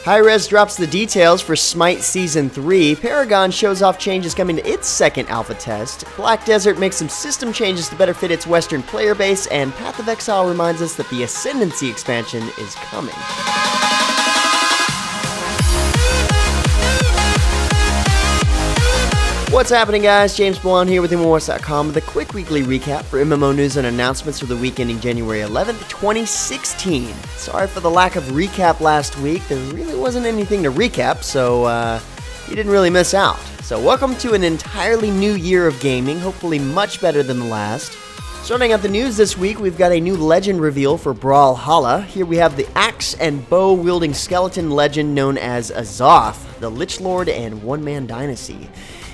HiRez drops the details for Smite Season 3, Paragon shows off changes coming to its second alpha test, Black Desert makes some system changes to better fit its Western player base, and Path of Exile reminds us that the Ascendancy expansion is coming. What's happening, guys? James Malone here with MMOHuts.com with a quick weekly recap for MMO news and announcements for the week ending January 11th, 2016. Sorry for the lack of recap last week. There really wasn't anything to recap, so you didn't really miss out. So welcome to an entirely new year of gaming, hopefully much better than the last. Starting out the news this week, we've got a new legend reveal for Brawlhalla. Here we have the axe and bow wielding skeleton legend known as Azoth, the Lich Lord and one-man dynasty.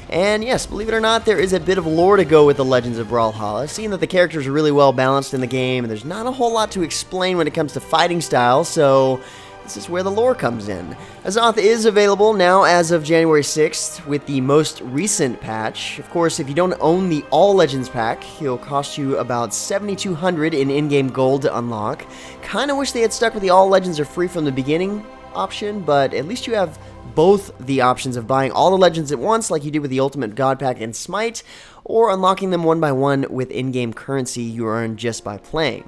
And yes, believe it or not, there is a bit of lore to go with the Legends of Brawlhalla, seeing that the characters are really well balanced in the game, and there's not a whole lot to explain when it comes to fighting style, so this is where the lore comes in. Azoth is available now as of January 6th with the most recent patch. Of course, if you don't own the All Legends pack, he'll cost you about 7,200 in-game gold to unlock. Kinda wish they had stuck with the All Legends are free from the beginning option, but at least you have both the options of buying all the legends at once like you did with the Ultimate God Pack and Smite, or unlocking them one by one with in-game currency you earn just by playing.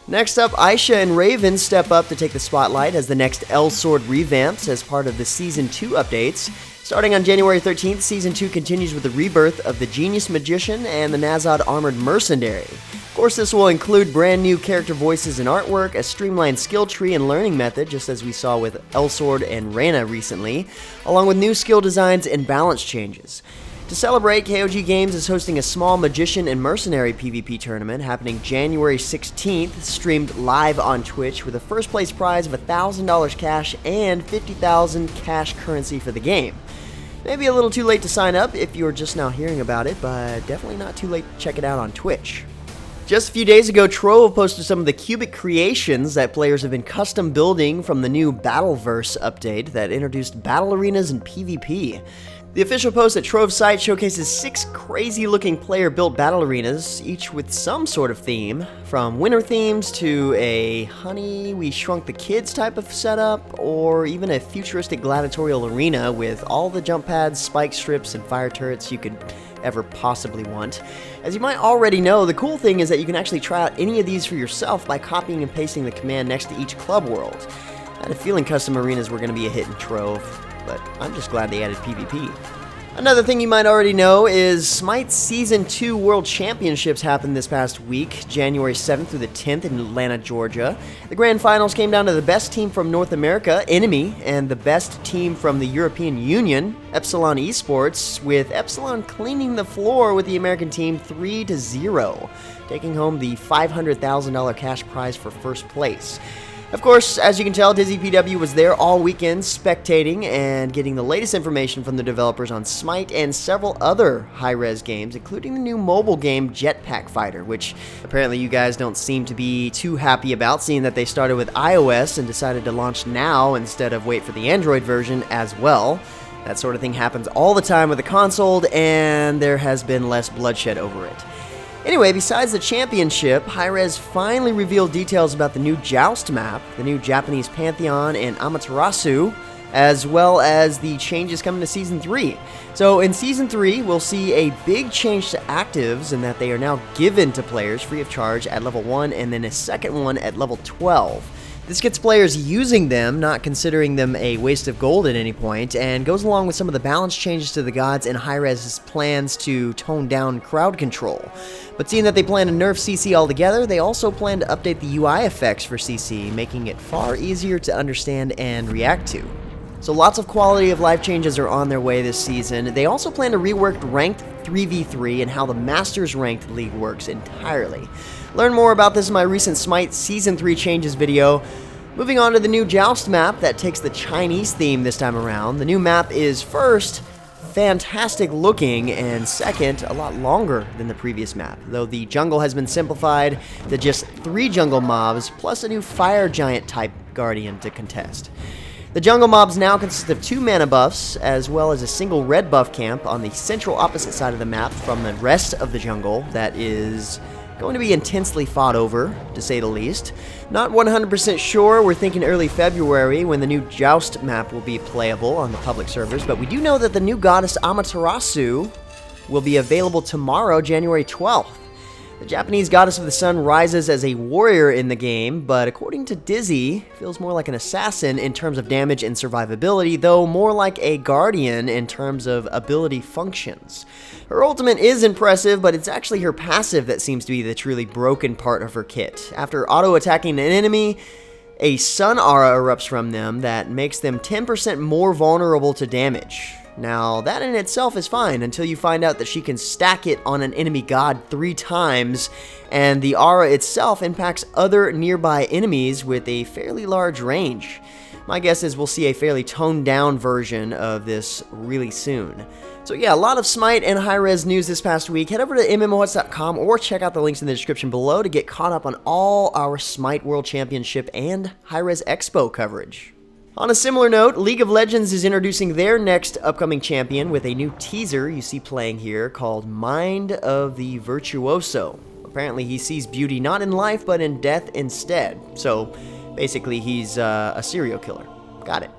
Next up, Aisha and Raven step up to take the spotlight as the next Elsword Revamps as part of the Season 2 updates. Starting on January 13th, Season 2 continues with the rebirth of the Genius Magician and the Nazad Armored Mercenary. Of course, this will include brand new character voices and artwork, a streamlined skill tree and learning method, just as we saw with Elsword and Reyna recently, along with new skill designs and balance changes. To celebrate, KOG Games is hosting a small Magician and Mercenary PvP tournament happening January 16th, streamed live on Twitch with a first place prize of $1,000 cash and 50,000 cash currency for the game. Maybe a little too late to sign up if you're just now hearing about it, but definitely not too late to check it out on Twitch. Just a few days ago, Trove posted some of the cubic creations that players have been custom building from the new Battleverse update that introduced battle arenas and PvP. The official post at Trove's site showcases 6 crazy-looking player-built battle arenas, each with some sort of theme, from winter themes to a Honey, We Shrunk the Kids type of setup, or even a futuristic gladiatorial arena with all the jump pads, spike strips, and fire turrets you could ever possibly want. As you might already know, the cool thing is that you can actually try out any of these for yourself by copying and pasting the command next to each club world. I had a feeling custom arenas were going to be a hit in Trove, but I'm just glad they added PvP. Another thing you might already know is Smite Season 2 World Championships happened this past week, January 7th through the 10th in Atlanta, Georgia. The grand finals came down to the best team from North America, Enemy, and the best team from the European Union, Epsilon Esports, with Epsilon cleaning the floor with the American team 3-0, taking home the $500,000 cash prize for first place. Of course, as you can tell, Dizzy PW was there all weekend spectating and getting the latest information from the developers on Smite and several other high-res games, including the new mobile game JETPACK Fighter, which apparently you guys don't seem to be too happy about, seeing that they started with iOS and decided to launch now instead of wait for the Android version as well. That sort of thing happens all the time with the console, and there has been less bloodshed over it. Anyway, besides the championship, HiRez finally revealed details about the new Joust map, the new Japanese Pantheon and Amaterasu, as well as the changes coming to Season 3. So in Season 3, we'll see a big change to actives in that they are now given to players free of charge at level 1 and then a second one at level 12. This gets players using them, not considering them a waste of gold at any point, and goes along with some of the balance changes to the gods and HiRez's plans to tone down crowd control. But seeing that they plan to nerf CC altogether, they also plan to update the UI effects for CC, making it far easier to understand and react to. So lots of quality of life changes are on their way this season. They also plan to rework ranked 3v3 and how the Masters ranked league works entirely. Learn more about this in my recent Smite Season 3 changes video. Moving on to the new Joust map that takes the Chinese theme this time around. The new map is, first, fantastic looking, and second, a lot longer than the previous map, though the jungle has been simplified to just 3 jungle mobs, plus a new fire giant type guardian to contest. The jungle mobs now consist of 2 mana buffs, as well as a single red buff camp on the central opposite side of the map from the rest of the jungle that is going to be intensely fought over, to say the least. Not 100% sure, we're thinking early February when the new Joust map will be playable on the public servers, but we do know that the new goddess Amaterasu will be available tomorrow, January 12th. The Japanese goddess of the sun rises as a warrior in the game, but according to Dizzy, feels more like an assassin in terms of damage and survivability, though more like a guardian in terms of ability functions. Her ultimate is impressive, but it's actually her passive that seems to be the truly broken part of her kit. After auto-attacking an enemy, a sun aura erupts from them that makes them 10% more vulnerable to damage. Now, that in itself is fine until you find out that she can stack it on an enemy god 3 times, and the aura itself impacts other nearby enemies with a fairly large range. My guess is we'll see a fairly toned down version of this really soon. So yeah, a lot of Smite and HiRez news this past week. Head over to MMOHuts.com or check out the links in the description below to get caught up on all our Smite World Championship and HiRez Expo coverage. On a similar note, League of Legends is introducing their next upcoming champion with a new teaser you see playing here called Mind of the Virtuoso. Apparently he sees beauty not in life but in death instead. So basically he's a serial killer. Got it.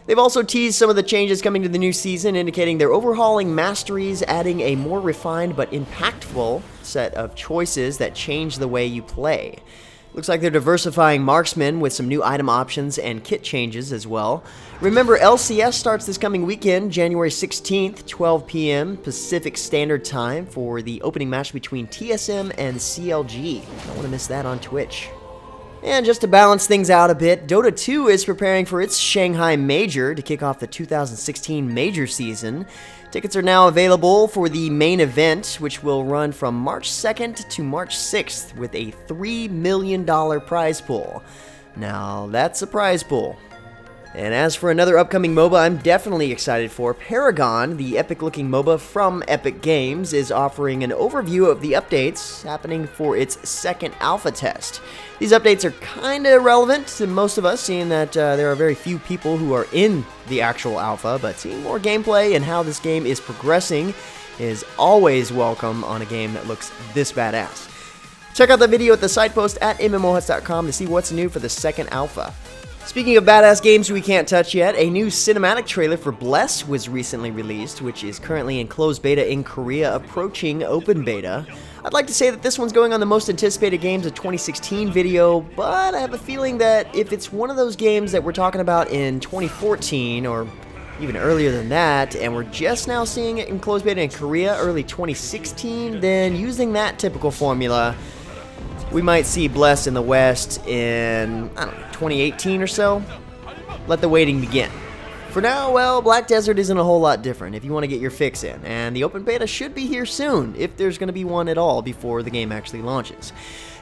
They've also teased some of the changes coming to the new season, indicating they're overhauling masteries, adding a more refined but impactful set of choices that change the way you play. Looks like they're diversifying marksmen with some new item options and kit changes as well. Remember, LCS starts this coming weekend, January 16th, 12 p.m. Pacific Standard Time for the opening match between TSM and CLG. Don't want to miss that on Twitch. And just to balance things out a bit, Dota 2 is preparing for its Shanghai Major to kick off the 2016 Major season. Tickets are now available for the main event, which will run from March 2nd to March 6th with a $3 million prize pool. Now, that's a prize pool. And as for another upcoming MOBA I'm definitely excited for, Paragon, the epic-looking MOBA from Epic Games, is offering an overview of the updates happening for its second alpha test. These updates are kinda irrelevant to most of us, seeing that there are very few people who are in the actual alpha, but seeing more gameplay and how this game is progressing is always welcome on a game that looks this badass. Check out the video at the site post at MMOHuts.com to see what's new for the second alpha. Speaking of badass games we can't touch yet, a new cinematic trailer for Bless was recently released, which is currently in closed beta in Korea, approaching open beta. I'd like to say that this one's going on the most anticipated games of 2016 video, but I have a feeling that if it's one of those games that we're talking about in 2014, or even earlier than that, and we're just now seeing it in closed beta in Korea early 2016, then using that typical formula, we might see Bless in the West in, I don't know, 2018 or so. Let the waiting begin. For now, well, Black Desert isn't a whole lot different if you want to get your fix in, and the open beta should be here soon, if there's going to be one at all before the game actually launches.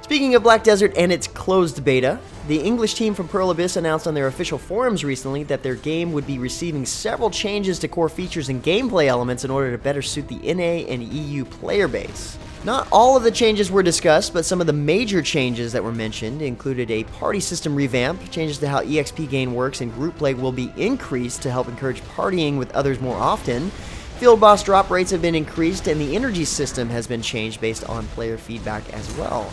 Speaking of Black Desert and its closed beta, the English team from Pearl Abyss announced on their official forums recently that their game would be receiving several changes to core features and gameplay elements in order to better suit the NA and EU player base. Not all of the changes were discussed, but some of the major changes that were mentioned included a party system revamp, changes to how EXP gain works and group play will be increased to help encourage partying with others more often. Field boss drop rates have been increased, and the energy system has been changed based on player feedback as well.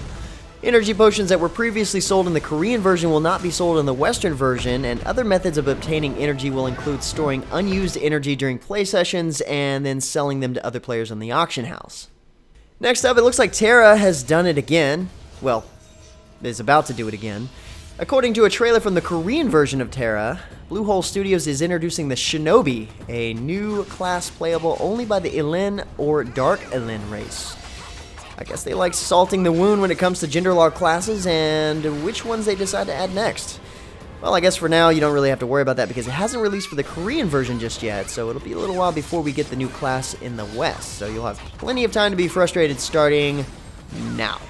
Energy potions that were previously sold in the Korean version will not be sold in the Western version, and other methods of obtaining energy will include storing unused energy during play sessions and then selling them to other players in the auction house. Next up, it looks like Tera has done it again. Well, is about to do it again. According to a trailer from the Korean version of Tera, Bluehole Studios is introducing the Shinobi, a new class playable only by the Elin or Dark Elin race. I guess they like salting the wound when it comes to gender log classes and which ones they decide to add next. Well, I guess for now you don't really have to worry about that because it hasn't released for the Korean version just yet, so it'll be a little while before we get the new class in the West, so you'll have plenty of time to be frustrated starting now.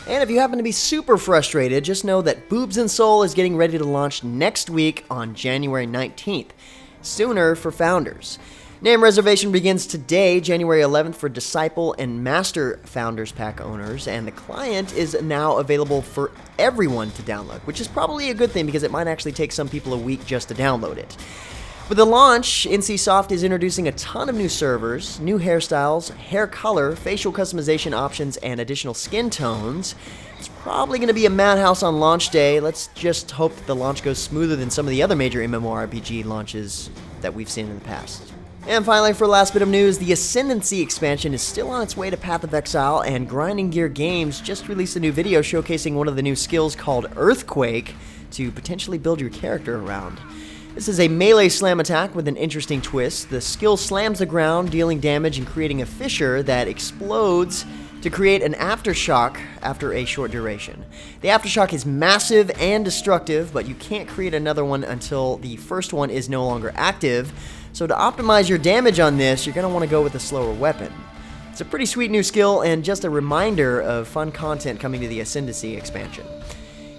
And if you happen to be super frustrated, just know that Boobs and Soul is getting ready to launch next week on January 19th, sooner for Founders. Name reservation begins today, January 11th, for Disciple and Master Founders Pack owners, and the client is now available for everyone to download, which is probably a good thing because it might actually take some people a week just to download it. With the launch, NCSoft is introducing a ton of new servers, new hairstyles, hair color, facial customization options, and additional skin tones. It's probably going to be a madhouse on launch day. Let's just hope that the launch goes smoother than some of the other major MMORPG launches that we've seen in the past. And finally, for the last bit of news, the Ascendancy expansion is still on its way to Path of Exile, and Grinding Gear Games just released a new video showcasing one of the new skills called Earthquake to potentially build your character around. This is a melee slam attack with an interesting twist. The skill slams the ground, dealing damage and creating a fissure that explodes to create an aftershock after a short duration. The aftershock is massive and destructive, but you can't create another one until the first one is no longer active. So to optimize your damage on this, you're going to want to go with a slower weapon. It's a pretty sweet new skill and just a reminder of fun content coming to the Ascendancy expansion.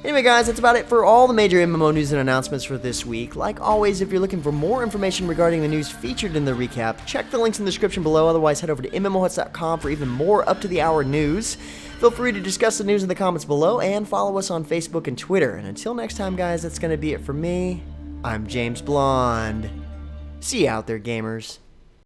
Anyway guys, that's about it for all the major MMO news and announcements for this week. Like always, if you're looking for more information regarding the news featured in the recap, check the links in the description below. Otherwise, head over to MMOHuts.com for even more up-to-the-hour news. Feel free to discuss the news in the comments below and follow us on Facebook and Twitter. And until next time guys, that's going to be it for me. I'm James Blonde. See you out there, gamers.